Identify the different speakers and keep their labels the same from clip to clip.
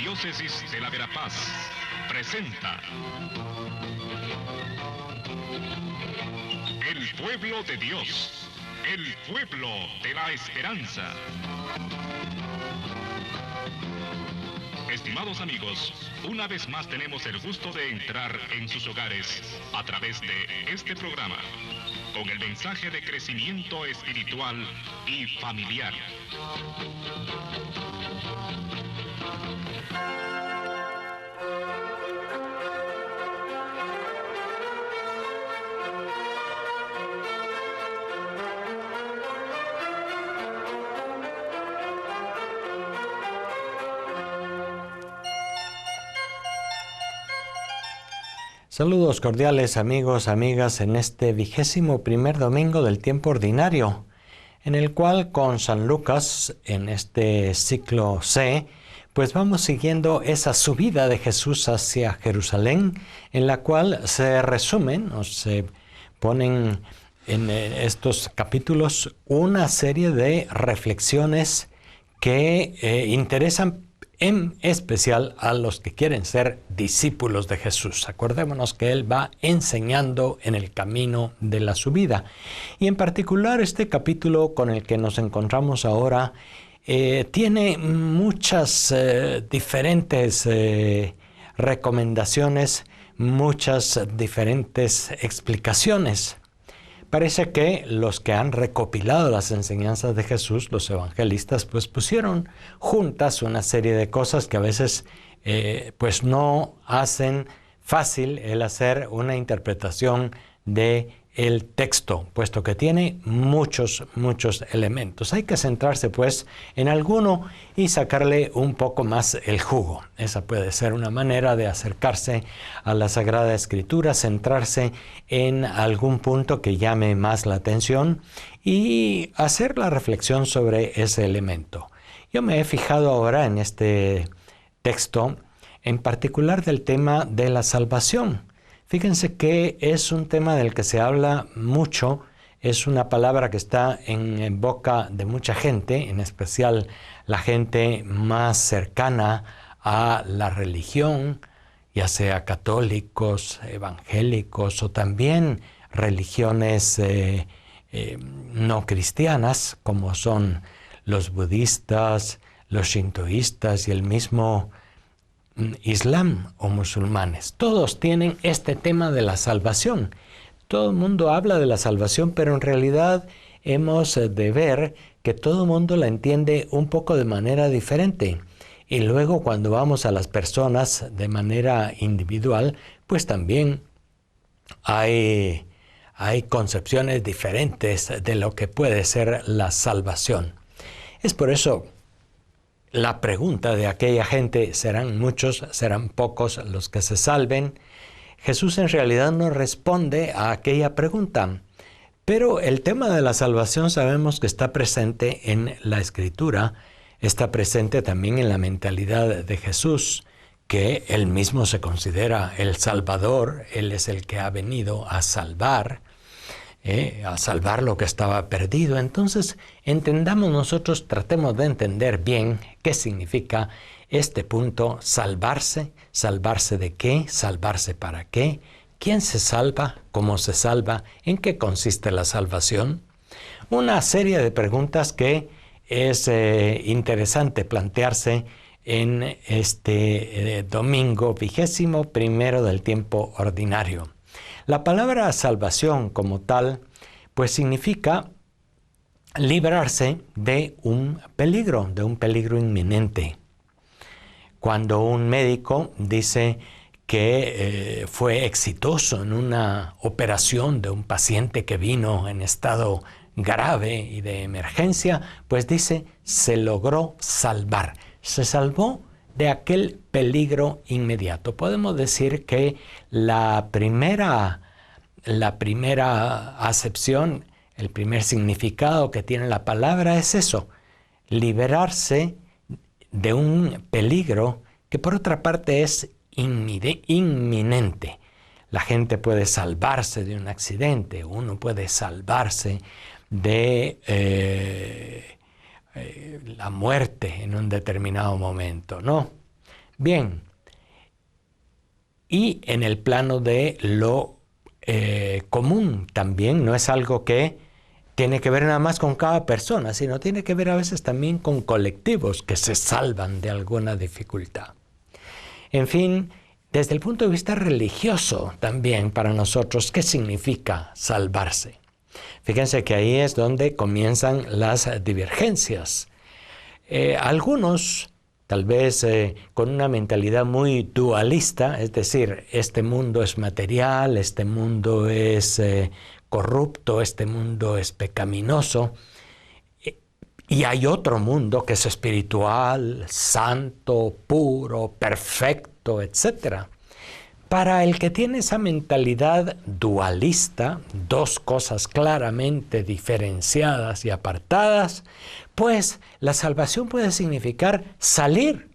Speaker 1: Arquidiócesis de la Verapaz presenta El Pueblo de Dios, el pueblo de la esperanza. Estimados amigos, una vez más tenemos el gusto de entrar en sus hogares a través de este programa, con el mensaje de crecimiento espiritual y familiar.
Speaker 2: Saludos cordiales amigos, amigas, en este 21º domingo del tiempo ordinario, en el cual con San Lucas, en este ciclo C, pues vamos siguiendo esa subida de Jesús hacia Jerusalén, en la cual se resumen o se ponen en estos capítulos una serie de reflexiones que interesan en especial a los que quieren ser discípulos de Jesús. Acordémonos que Él va enseñando en el camino de la subida. Y en particular este capítulo con el que nos encontramos ahora tiene muchas diferentes recomendaciones, muchas diferentes explicaciones. Parece que los que han recopilado las enseñanzas de Jesús, los evangelistas, pues pusieron juntas una serie de cosas que a veces pues no hacen fácil el hacer una interpretación de el texto, puesto que tiene muchos elementos. Hay que centrarse pues en alguno y sacarle un poco más el jugo. Esa puede ser una manera de acercarse a la Sagrada Escritura, centrarse en algún punto que llame más la atención y hacer la reflexión sobre ese elemento. Yo me he fijado ahora en este texto, en particular del tema de la salvación. Fíjense que es un tema del que se habla mucho, es una palabra que está en boca de mucha gente, en especial la gente más cercana a la religión, ya sea católicos, evangélicos o también religiones no cristianas, como son los budistas, los shintoístas y el mismo Islam o musulmanes. Todos tienen este tema de la salvación. Todo el mundo habla de la salvación, pero en realidad hemos de ver que todo el mundo la entiende un poco de manera diferente. Y luego cuando vamos a las personas de manera individual, pues también hay concepciones diferentes de lo que puede ser la salvación. Es por eso la pregunta de aquella gente, ¿serán muchos, serán pocos los que se salven? Jesús en realidad no responde a aquella pregunta, pero el tema de la salvación sabemos que está presente en la Escritura, está presente también en la mentalidad de Jesús, que Él mismo se considera el Salvador, Él es el que ha venido a salvar lo que estaba perdido. Entonces, entendamos nosotros, tratemos de entender bien qué significa este punto, salvarse. ¿Salvarse de qué? ¿Salvarse para qué? ¿Quién se salva? ¿Cómo se salva? ¿En qué consiste la salvación? Una serie de preguntas que es interesante plantearse en este domingo 21º del tiempo ordinario. La palabra salvación como tal, pues significa librarse de un peligro inminente. Cuando un médico dice que fue exitoso en una operación de un paciente que vino en estado grave y de emergencia, pues dice, se logró salvar. Se salvó de aquel peligro inmediato. Podemos decir que la primera acepción, el primer significado que tiene la palabra es eso, liberarse de un peligro que por otra parte es inminente. La gente puede salvarse de un accidente, uno puede salvarse de la muerte en un determinado momento, ¿no? Bien, y en el plano de lo común también, no es algo que tiene que ver nada más con cada persona, sino tiene que ver a veces también con colectivos que se salvan de alguna dificultad. En fin, desde el punto de vista religioso también para nosotros, ¿qué significa salvarse? Fíjense que ahí es donde comienzan las divergencias. Algunos, tal vez con una mentalidad muy dualista, es decir, este mundo es material, este mundo es corrupto, este mundo es pecaminoso, y hay otro mundo que es espiritual, santo, puro, perfecto, etc. Para el que tiene esa mentalidad dualista, dos cosas claramente diferenciadas y apartadas, pues la salvación puede significar salir,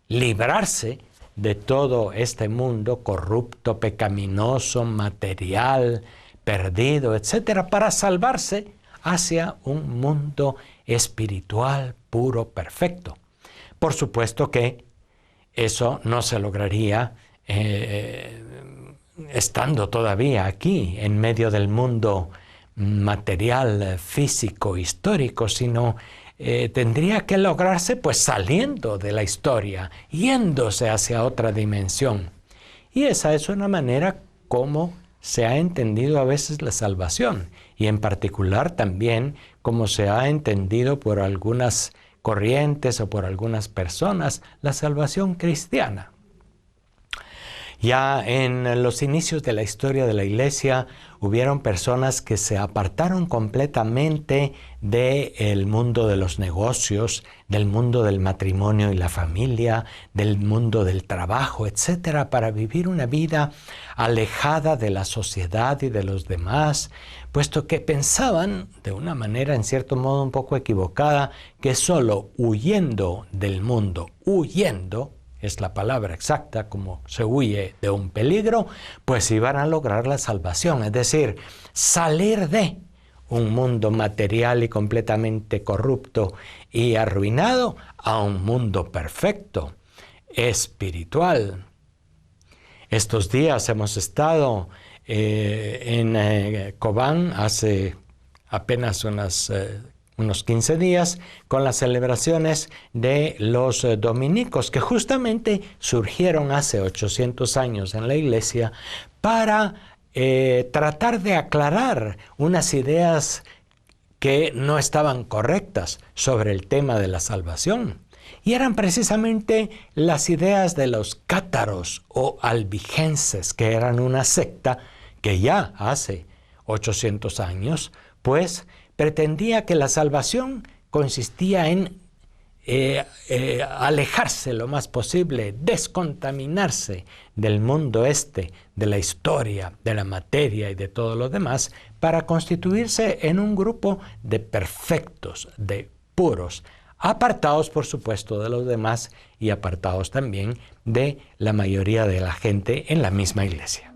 Speaker 2: librarse de todo este mundo corrupto, pecaminoso, material, perdido, etc., para salvarse hacia un mundo espiritual, puro, perfecto. Por supuesto que eso no se lograría estando todavía aquí, en medio del mundo material, físico, histórico, sino tendría que lograrse pues saliendo de la historia, yéndose hacia otra dimensión. Y esa es una manera como se ha entendido a veces la salvación, y en particular también como se ha entendido por algunas corrientes o por algunas personas la salvación cristiana. Ya en los inicios de la historia de la Iglesia hubieron personas que se apartaron completamente del mundo de los negocios, del mundo del matrimonio y la familia, del mundo del trabajo, etcétera, para vivir una vida alejada de la sociedad y de los demás, puesto que pensaban, de una manera en cierto modo un poco equivocada, que solo huyendo del mundo, huyendo, es la palabra exacta, como se huye de un peligro, pues iban a lograr la salvación, es decir, salir de un mundo material y completamente corrupto y arruinado a un mundo perfecto, espiritual. Estos días hemos estado en Cobán hace apenas unos 15 días con las celebraciones de los dominicos, que justamente surgieron hace 800 años en la Iglesia para tratar de aclarar unas ideas que no estaban correctas sobre el tema de la salvación. Y eran precisamente las ideas de los cátaros o albigenses, que eran una secta que ya hace 800 años, pues pretendía que la salvación consistía en alejarse lo más posible, descontaminarse del mundo de la historia, de la materia y de todo lo demás, para constituirse en un grupo de perfectos, de puros, apartados por supuesto de los demás y apartados también de la mayoría de la gente en la misma iglesia.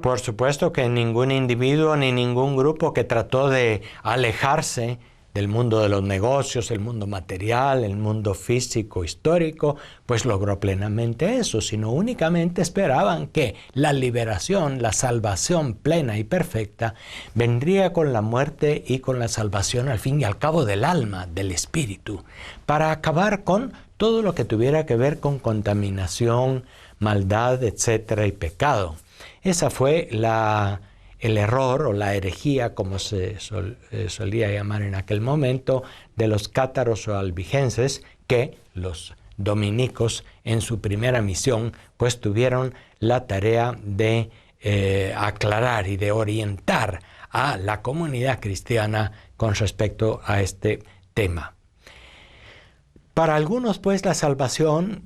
Speaker 2: Por supuesto que ningún individuo ni ningún grupo que trató de alejarse del mundo de los negocios, el mundo material, el mundo físico, histórico, pues logró plenamente eso, sino únicamente esperaban que la liberación, la salvación plena y perfecta vendría con la muerte y con la salvación al fin y al cabo del alma, del espíritu, para acabar con todo lo que tuviera que ver con contaminación, maldad, etcétera, y pecado. Esa fue el error o la herejía, como se solía llamar en aquel momento, de los cátaros o albigenses, que los dominicos en su primera misión pues tuvieron la tarea de aclarar y de orientar a la comunidad cristiana con respecto a este tema. Para algunos pues la salvación,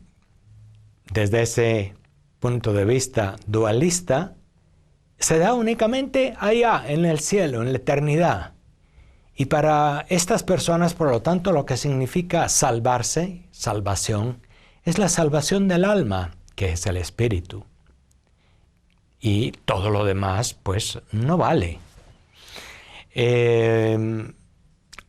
Speaker 2: desde ese punto de vista dualista, se da únicamente allá, en el cielo, en la eternidad. Y para estas personas, por lo tanto, lo que significa salvarse, salvación, es la salvación del alma, que es el espíritu. y todo lo demás pues no vale.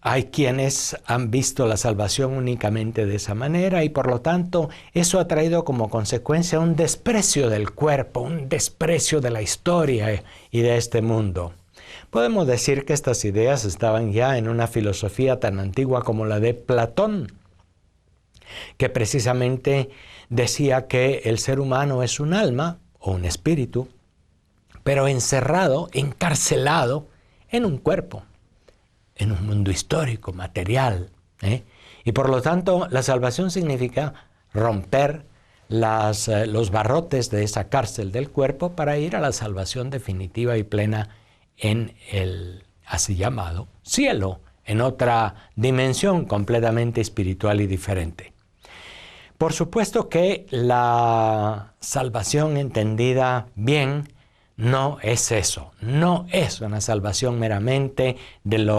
Speaker 2: Hay quienes han visto la salvación únicamente de esa manera y por lo tanto eso ha traído como consecuencia un desprecio del cuerpo, un desprecio de la historia y de este mundo. Podemos decir que estas ideas estaban ya en una filosofía tan antigua como la de Platón, que precisamente decía que el ser humano es un alma o un espíritu, pero encerrado, encarcelado en un cuerpo, en un mundo histórico, material. Y por lo tanto, la salvación significa romper los barrotes de esa cárcel del cuerpo para ir a la salvación definitiva y plena en el así llamado cielo, en otra dimensión completamente espiritual y diferente. Por supuesto que la salvación entendida bien no es eso, no es una salvación meramente del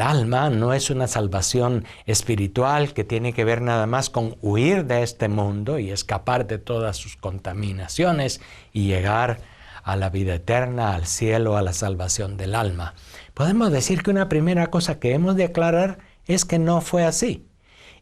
Speaker 2: alma, no es una salvación espiritual que tiene que ver nada más con huir de este mundo y escapar de todas sus contaminaciones y llegar a la vida eterna, al cielo, a la salvación del alma. Podemos decir que una primera cosa que hemos de aclarar es que no fue así.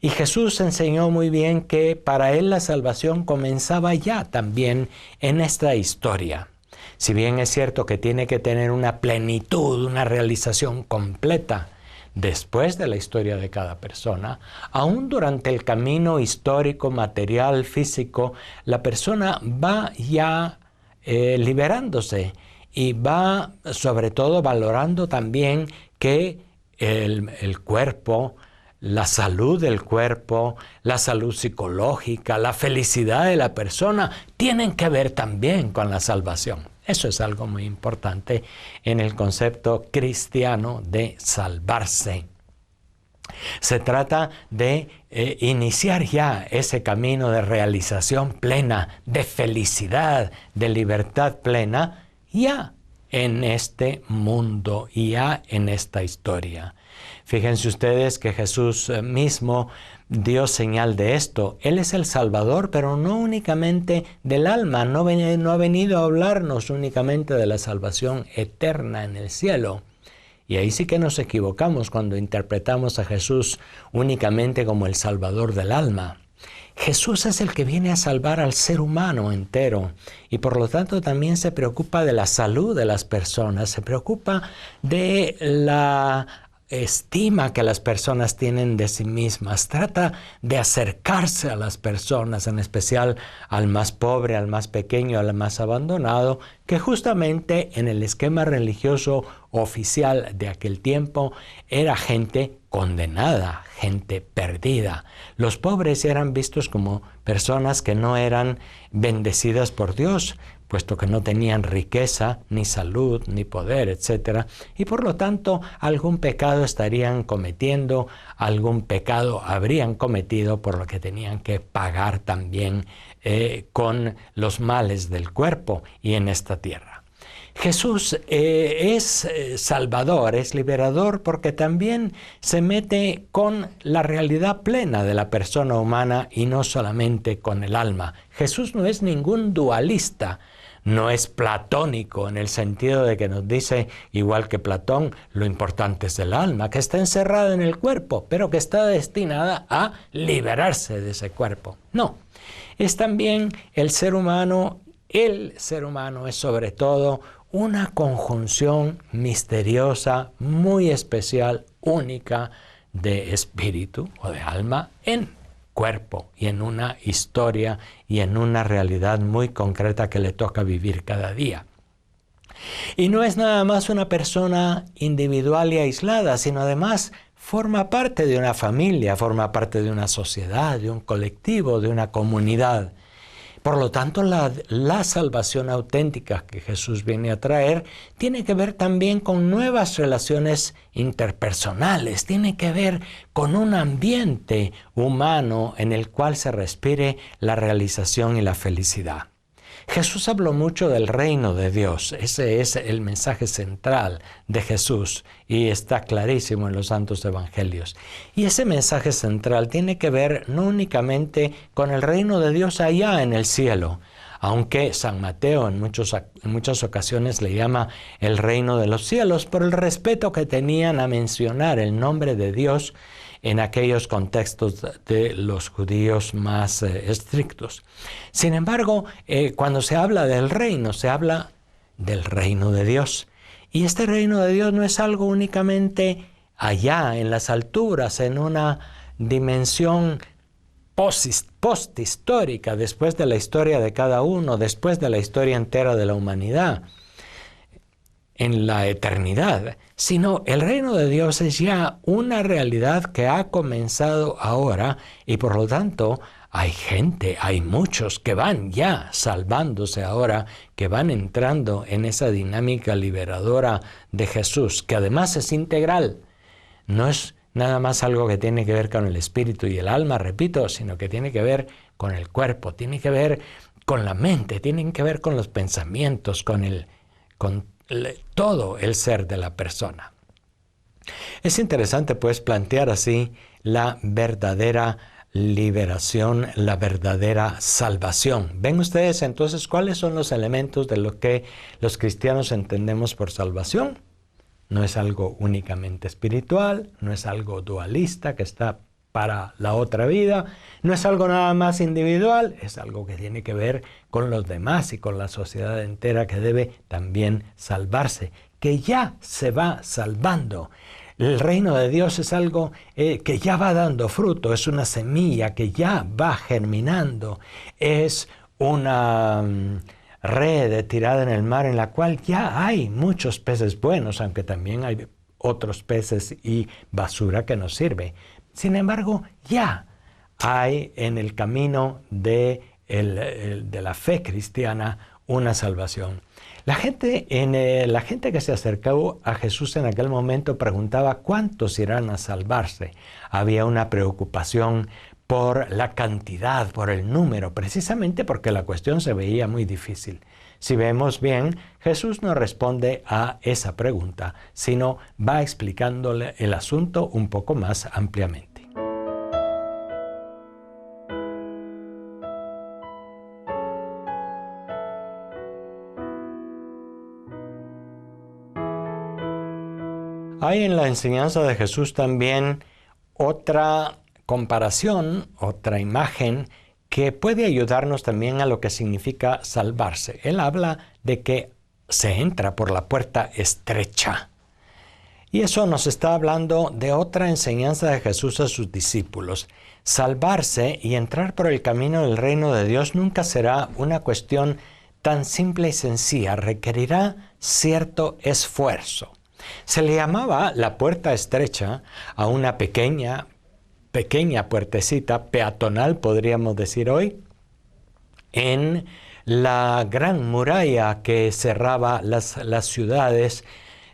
Speaker 2: Y Jesús enseñó muy bien que para él la salvación comenzaba ya también en esta historia. Si bien es cierto que tiene que tener una plenitud, una realización completa después de la historia de cada persona, aún durante el camino histórico, material, físico, la persona va ya liberándose y va sobre todo valorando también que el cuerpo, la salud del cuerpo, la salud psicológica, la felicidad de la persona tienen que ver también con la salvación. Eso es algo muy importante en el concepto cristiano de salvarse. Se trata de iniciar ya ese camino de realización plena, de felicidad, de libertad plena, ya en este mundo y ya en esta historia. Fíjense ustedes que Jesús mismo dio señal de esto. Él es el Salvador, pero no únicamente del alma, no ha venido a hablarnos únicamente de la salvación eterna en el cielo. Y ahí sí que nos equivocamos cuando interpretamos a Jesús únicamente como el Salvador del alma. Jesús es el que viene a salvar al ser humano entero y por lo tanto también se preocupa de la salud de las personas, se preocupa de la estima que las personas tienen de sí mismas, trata de acercarse a las personas, en especial al más pobre, al más pequeño, al más abandonado, que justamente en el esquema religioso oficial de aquel tiempo era gente condenada, gente perdida. Los pobres eran vistos como personas que no eran bendecidas por Dios, puesto que no tenían riqueza, ni salud, ni poder, etc. Y por lo tanto, algún pecado estarían cometiendo, algún pecado habrían cometido, por lo que tenían que pagar también con los males del cuerpo y en esta tierra. Jesús es salvador, es liberador, porque también se mete con la realidad plena de la persona humana y no solamente con el alma. Jesús no es ningún dualista, no es platónico en el sentido de que nos dice, igual que Platón, lo importante es el alma, que está encerrada en el cuerpo, pero que está destinada a liberarse de ese cuerpo. No, es también el ser humano es sobre todo una conjunción misteriosa, muy especial, única de espíritu o de alma en cuerpo y en una historia y en una realidad muy concreta que le toca vivir cada día. Y no es nada más una persona individual y aislada, sino además forma parte de una familia, forma parte de una sociedad, de un colectivo, de una comunidad. Por lo tanto, la salvación auténtica que Jesús viene a traer tiene que ver también con nuevas relaciones interpersonales, tiene que ver con un ambiente humano en el cual se respire la realización y la felicidad. Jesús habló mucho del reino de Dios, ese es el mensaje central de Jesús y está clarísimo en los santos evangelios. Y ese mensaje central tiene que ver no únicamente con el reino de Dios allá en el cielo. aunque San Mateo en muchas ocasiones le llama el reino de los cielos por el respeto que tenían a mencionar el nombre de Dios en aquellos contextos de los judíos más estrictos. Sin embargo, cuando se habla del reino, se habla del reino de Dios. Y este reino de Dios no es algo únicamente allá, en las alturas, en una dimensión posthistórica, después de la historia de cada uno, después de la historia entera de la humanidad, en la eternidad, sino el reino de Dios es ya una realidad que ha comenzado ahora y por lo tanto hay gente, hay muchos que van ya salvándose ahora, que van entrando en esa dinámica liberadora de Jesús, que además es integral. No es nada más algo que tiene que ver con el espíritu y el alma, repito, sino que tiene que ver con el cuerpo, tiene que ver con la mente, tiene que ver con los pensamientos, con todo el ser de la persona. Es interesante pues plantear así la verdadera liberación, la verdadera salvación. ¿Ven ustedes entonces cuáles son los elementos de lo que los cristianos entendemos por salvación? No es algo únicamente espiritual, no es algo dualista que está para la otra vida, no es algo nada más individual, es algo que tiene que ver con los demás y con la sociedad entera que debe también salvarse, que ya se va salvando. El reino de Dios es algo que ya va dando fruto, es una semilla que ya va germinando, es una red tirada en el mar en la cual ya hay muchos peces buenos, aunque también hay otros peces y basura que nos sirve. Sin embargo, ya hay en el camino de la fe cristiana una salvación. La gente que se acercó a Jesús en aquel momento preguntaba cuántos irán a salvarse. Había una preocupación por la cantidad, por el número, precisamente porque la cuestión se veía muy difícil. Si vemos bien, Jesús no responde a esa pregunta, sino va explicándole el asunto un poco más ampliamente. Hay en la enseñanza de Jesús también otra comparación, otra imagen que puede ayudarnos también a lo que significa salvarse. Él habla de que se entra por la puerta estrecha. Y eso nos está hablando de otra enseñanza de Jesús a sus discípulos. Salvarse y entrar por el camino del reino de Dios nunca será una cuestión tan simple y sencilla. Requerirá cierto esfuerzo. Se le llamaba la puerta estrecha a una pequeña puertecita peatonal, podríamos decir hoy, en la gran muralla que cerraba las ciudades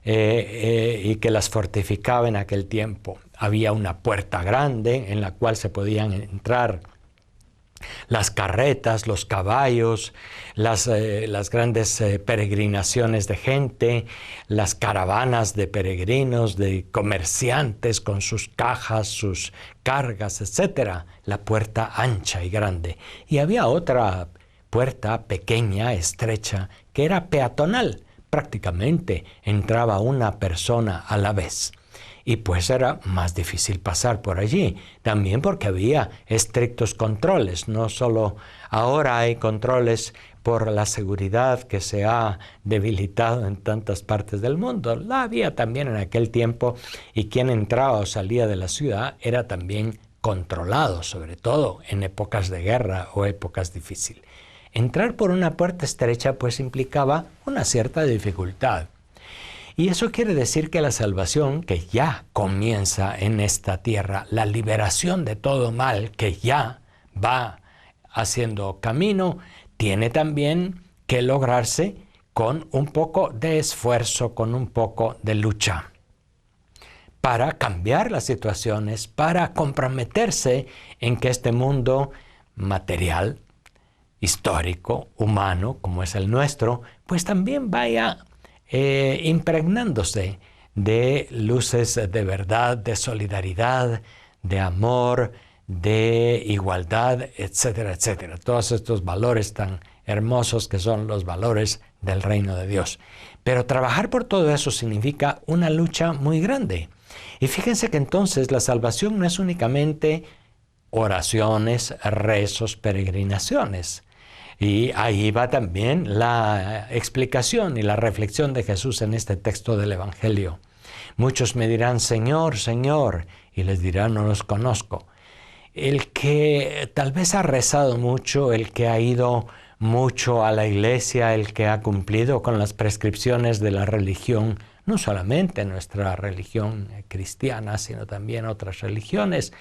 Speaker 2: y que las fortificaba en aquel tiempo. Había una puerta grande en la cual se podían entrar las carretas, los caballos, las grandes peregrinaciones de gente, las caravanas de peregrinos, de comerciantes con sus cajas, sus cargas, etc. La puerta ancha y grande. Y había otra puerta pequeña, estrecha, que era peatonal. Prácticamente entraba una persona a la vez. Y pues era más difícil pasar por allí, también porque había estrictos controles. No solo ahora hay controles por la seguridad que se ha debilitado en tantas partes del mundo. La había también en aquel tiempo y quien entraba o salía de la ciudad era también controlado, sobre todo en épocas de guerra o épocas difíciles. Entrar por una puerta estrecha pues implicaba una cierta dificultad. Y eso quiere decir que la salvación que ya comienza en esta tierra, la liberación de todo mal que ya va haciendo camino, tiene también que lograrse con un poco de esfuerzo, con un poco de lucha, para cambiar las situaciones, para comprometerse en que este mundo material, histórico, humano, como es el nuestro, pues también vaya impregnándose de luces de verdad, de solidaridad, de amor, de igualdad, etcétera, etcétera. Todos estos valores tan hermosos que son los valores del reino de Dios. Pero trabajar por todo eso significa una lucha muy grande. Y fíjense que entonces la salvación no es únicamente oraciones, rezos, peregrinaciones. Y ahí va también la explicación y la reflexión de Jesús en este texto del Evangelio. Muchos me dirán, Señor, Señor, y les dirán, no los conozco. El que tal vez ha rezado mucho, el que ha ido mucho a la iglesia, el que ha cumplido con las prescripciones de la religión, no solamente nuestra religión cristiana, sino también otras religiones,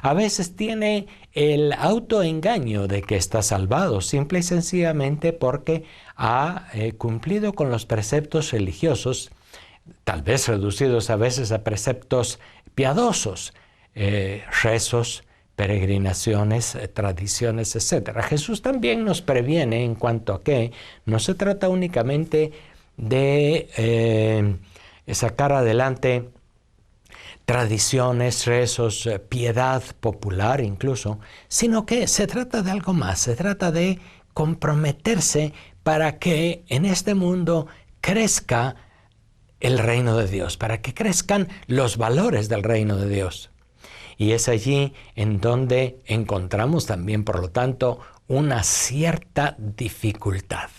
Speaker 2: a veces tiene el autoengaño de que está salvado, simple y sencillamente porque ha cumplido con los preceptos religiosos, tal vez reducidos a veces a preceptos piadosos, rezos, peregrinaciones, tradiciones, etc. Jesús también nos previene en cuanto a que no se trata únicamente de sacar adelante tradiciones, rezos, piedad popular incluso, sino que se trata de algo más, se trata de comprometerse para que en este mundo crezca el reino de Dios, para que crezcan los valores del reino de Dios. Y es allí en donde encontramos también, por lo tanto, una cierta dificultad.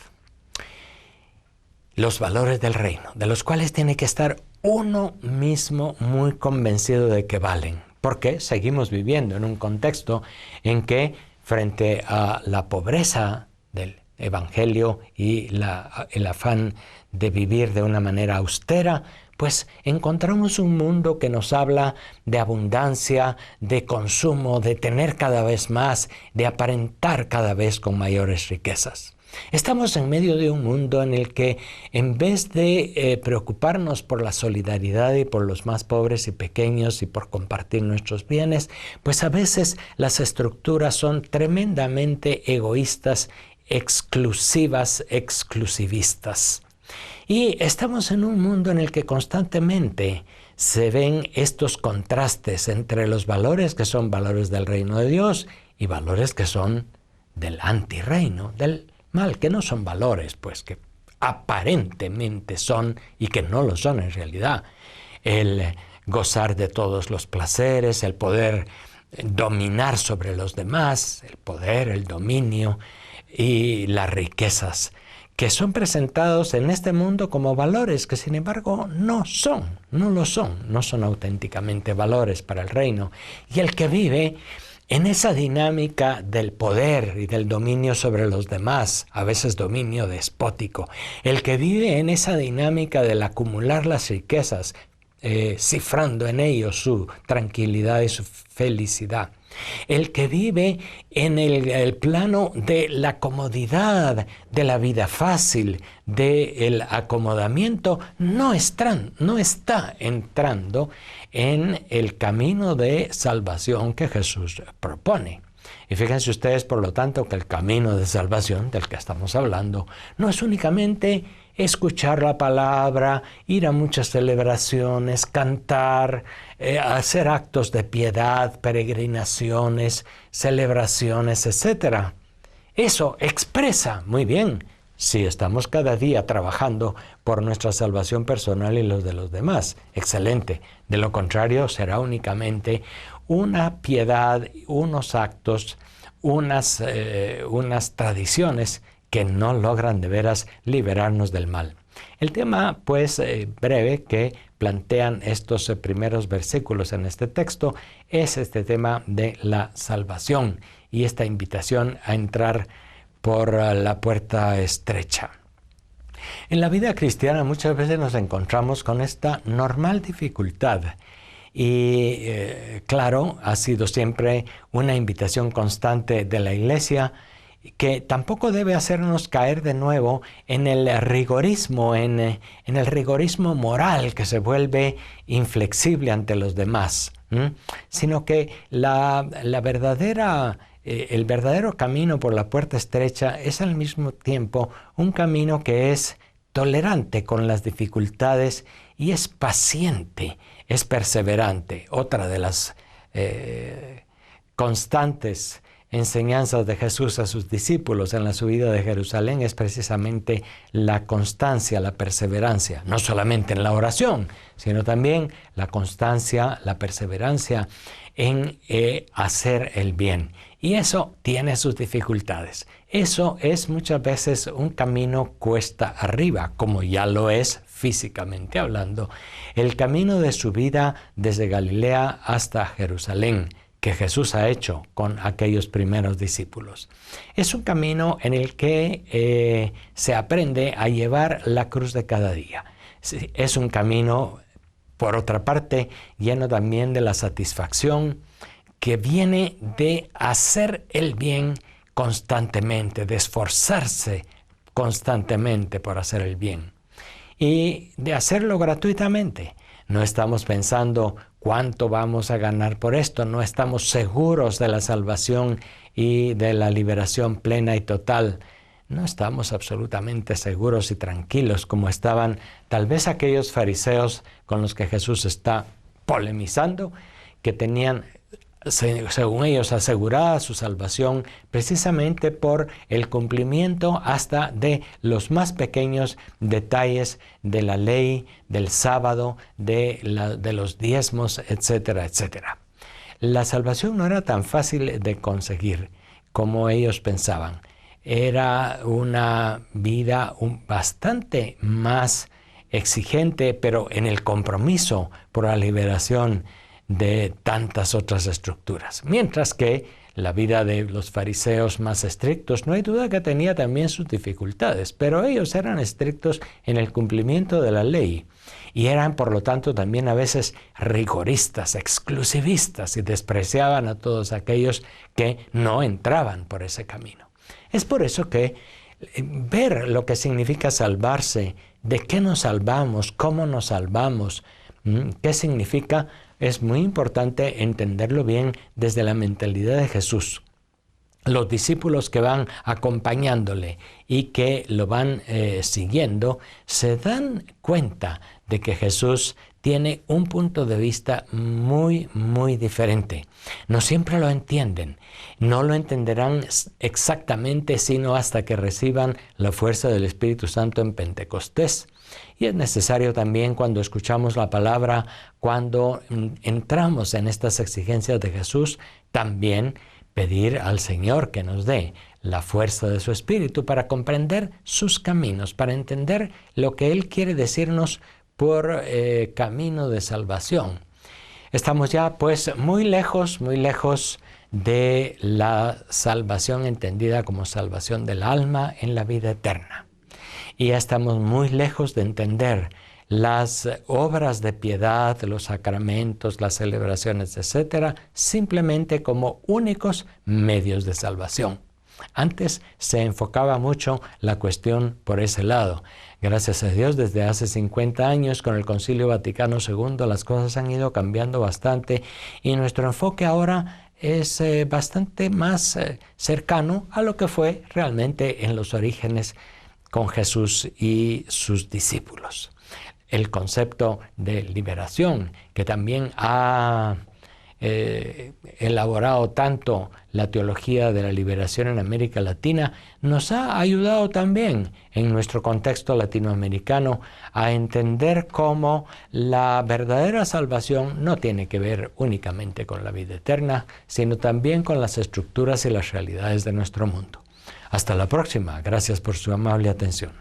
Speaker 2: Los valores del reino, de los cuales tiene que estar uno mismo muy convencido de que valen. Porque seguimos viviendo en un contexto en que, frente a la pobreza del Evangelio y el afán de vivir de una manera austera, pues encontramos un mundo que nos habla de abundancia, de consumo, de tener cada vez más, de aparentar cada vez con mayores riquezas. Estamos en medio de un mundo en el que, en vez de preocuparnos por la solidaridad y por los más pobres y pequeños y por compartir nuestros bienes, pues a veces las estructuras son tremendamente egoístas, exclusivas, exclusivistas. Y estamos en un mundo en el que constantemente se ven estos contrastes entre los valores que son valores del reino de Dios y valores que son del antirreino, del mal, que no son valores, pues que aparentemente son y que no lo son en realidad. El gozar de todos los placeres, el poder dominar sobre los demás, el poder, el dominio y las riquezas, que son presentados en este mundo como valores que sin embargo no son auténticamente valores para el reino. Y el que vive en esa dinámica del poder y del dominio sobre los demás, a veces dominio despótico, el que vive en esa dinámica del acumular las riquezas, cifrando en ellos su tranquilidad y su felicidad, el que vive en el plano de la comodidad, de la vida fácil, del acomodamiento, no está entrando en el camino de salvación que Jesús propone. Y fíjense ustedes, por lo tanto, que el camino de salvación del que estamos hablando no es únicamente escuchar la palabra, ir a muchas celebraciones, cantar, hacer actos de piedad, peregrinaciones, celebraciones, etc. Eso expresa muy bien si estamos cada día trabajando por nuestra salvación personal y los de los demás. Excelente. De lo contrario, será únicamente una piedad, unos actos, unas tradiciones que no logran de veras liberarnos del mal. El tema, pues, breve que plantean estos primeros versículos en este texto es este tema de la salvación y esta invitación a entrar por la puerta estrecha. En la vida cristiana muchas veces nos encontramos con esta normal dificultad y, claro, ha sido siempre una invitación constante de la Iglesia que tampoco debe hacernos caer de nuevo en el rigorismo, en el rigorismo moral que se vuelve inflexible ante los demás, sino que el verdadero camino por la puerta estrecha es al mismo tiempo un camino que es tolerante con las dificultades y es paciente, es perseverante. Otra de las constantes enseñanzas de Jesús a sus discípulos en la subida de Jerusalén es precisamente la constancia, la perseverancia, no solamente en la oración, sino también la constancia, la perseverancia en hacer el bien. Y eso tiene sus dificultades. Eso es muchas veces un camino cuesta arriba, como ya lo es físicamente hablando, el camino de subida desde Galilea hasta Jerusalén, que Jesús ha hecho con aquellos primeros discípulos. Es un camino en el que se aprende a llevar la cruz de cada día. Es un camino, por otra parte, lleno también de la satisfacción que viene de hacer el bien constantemente, de esforzarse constantemente por hacer el bien y de hacerlo gratuitamente. No estamos pensando cuánto vamos a ganar por esto, no estamos seguros de la salvación y de la liberación plena y total. No estamos absolutamente seguros y tranquilos como estaban tal vez aquellos fariseos con los que Jesús está polemizando, que tenían, según ellos, asegurada su salvación precisamente por el cumplimiento hasta de los más pequeños detalles de la ley, del sábado, de los diezmos, etcétera, etcétera. La salvación no era tan fácil de conseguir como ellos pensaban. Era una vida bastante más exigente, pero en el compromiso por la liberación de tantas otras estructuras. Mientras que la vida de los fariseos más estrictos, no hay duda que tenía también sus dificultades, pero ellos eran estrictos en el cumplimiento de la ley y eran, por lo tanto, también a veces rigoristas, exclusivistas y despreciaban a todos aquellos que no entraban por ese camino. Es por eso que ver lo que significa salvarse, de qué nos salvamos, cómo nos salvamos, qué significa, es muy importante entenderlo bien desde la mentalidad de Jesús. Los discípulos que van acompañándole y que lo van siguiendo se dan cuenta de que Jesús tiene un punto de vista muy, muy diferente. No siempre lo entienden. No lo entenderán exactamente sino hasta que reciban la fuerza del Espíritu Santo en Pentecostés. Y es necesario también cuando escuchamos la palabra, cuando entramos en estas exigencias de Jesús, también pedir al Señor que nos dé la fuerza de su Espíritu para comprender sus caminos, para entender lo que Él quiere decirnos por camino de salvación. Estamos ya pues muy lejos de la salvación entendida como salvación del alma en la vida eterna. Y ya estamos muy lejos de entender las obras de piedad, los sacramentos, las celebraciones, etcétera, simplemente como únicos medios de salvación. Antes se enfocaba mucho la cuestión por ese lado. Gracias a Dios, desde hace 50 años con el Concilio Vaticano II las cosas han ido cambiando bastante y nuestro enfoque ahora es bastante más cercano a lo que fue realmente en los orígenes con Jesús y sus discípulos. El concepto de liberación, que también ha elaborado tanto la teología de la liberación en América Latina, nos ha ayudado también en nuestro contexto latinoamericano a entender cómo la verdadera salvación no tiene que ver únicamente con la vida eterna, sino también con las estructuras y las realidades de nuestro mundo. Hasta la próxima. Gracias por su amable atención.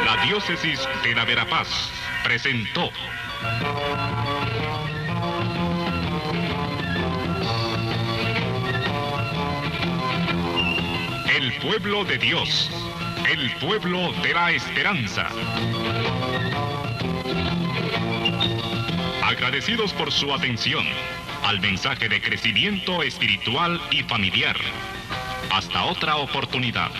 Speaker 1: La Diócesis de la Verapaz presentó El pueblo de Dios, el pueblo de la esperanza. Agradecidos por su atención al mensaje de crecimiento espiritual y familiar. Hasta otra oportunidad.